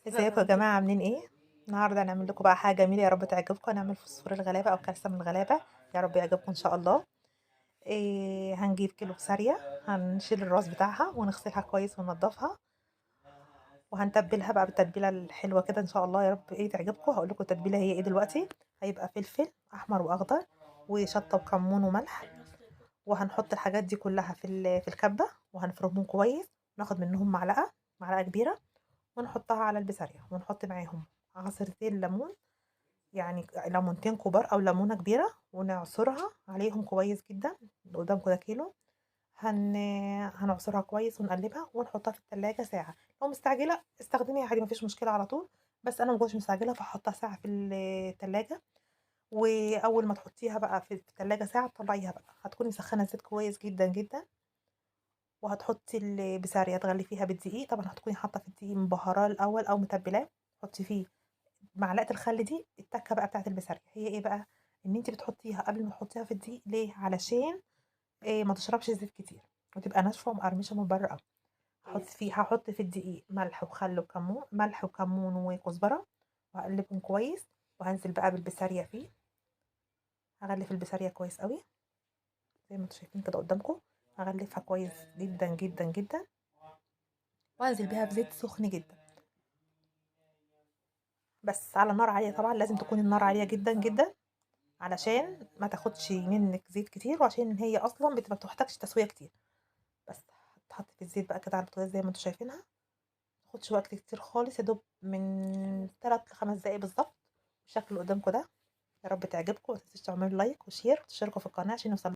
ازيكم يا جماعة عاملين ايه؟ النهاردة هنعمل لكم بقى حاجة جميلة يا رب تعجبكم. هنعمل فوسفور الغلابة او كرسة من الغلابة. يا رب يعجبكم ان شاء الله. هنجيب كيلو بسارية، هنشيل الراس بتاعها ونغسلها كويس وننضفها، وهنتبلها بقى بالتتبيلة الحلوة كده ان شاء الله. يا رب تعجبكم. هقول لكم التتبيلة هي ايه دلوقتي. هيبقى فلفل احمر واخضر وشطة وكمون وملح، وهنحط الحاجات دي كلها في الكبة وهنفرمهم كويس. ناخد منهم معلقة كبيرة ونحطها على البسارية، ونحط معاهم عصرتين ليمون، يعني ليمونتين كبار او ليمونة كبيرة، ونعصرها عليهم كويس جدا. اللي قدامكم ده كيلو. هن... هنعصرها كويس ونقلبها ونحطها في التلاجة ساعة. لو مستعجلة استخدميها عادي مفيش مشكلة على طول، بس انا مكنتش مستعجلة فحطها ساعة في التلاجة. واول ما تحطيها بقى في التلاجة ساعة تطلعيها بقى، هتكوني مسخنة الزيت كويس جدا جدا، وهتحطي البسارية تغلفيها بالدقيق. طبعا هتكوني حاطة في الدقيق مبهراه الاول او متبلاه. حطي فيه معلقة الخل دي. التكة بقى بتاعة البسارية هي ايه بقى؟ ان انت بتحطيها قبل ما تحطيها في الدقيق. ليه؟ علشان إيه؟ ما تشربش زيت كتير وتبقى ناشفة ومقرمشة من بره قوي. هحط في الدقيق ملح وخل وكمون، ملح وكمون وكزبرة، وهقلبهم كويس. وهنزل بقى بالبسارية فيه. هغلف البسارية كويس قوي زي ما انتوا شايفين كده قدامكم. هغلفها كويس جدا جدا جدا، وانزل بيها في زيت سخن جدا، بس على نار عالية. طبعا لازم تكون النار عالية جدا جدا علشان ما تاخدش منك زيت كتير، وعشان هي اصلا ما بتحتاجش تسويه كتير. بس هتحط في الزيت بقى كده على البوتاجاز زي ما انتوا شايفينها. ما تاخدش وقت كتير خالص، يا دوب من 3 ل5 دقايق بالظبط. بالشكل اللي قدامكم ده. يا رب تعجبكم، وما تنسوش تعملوا لايك وشير وتشتركوا في القناه عشان يوصل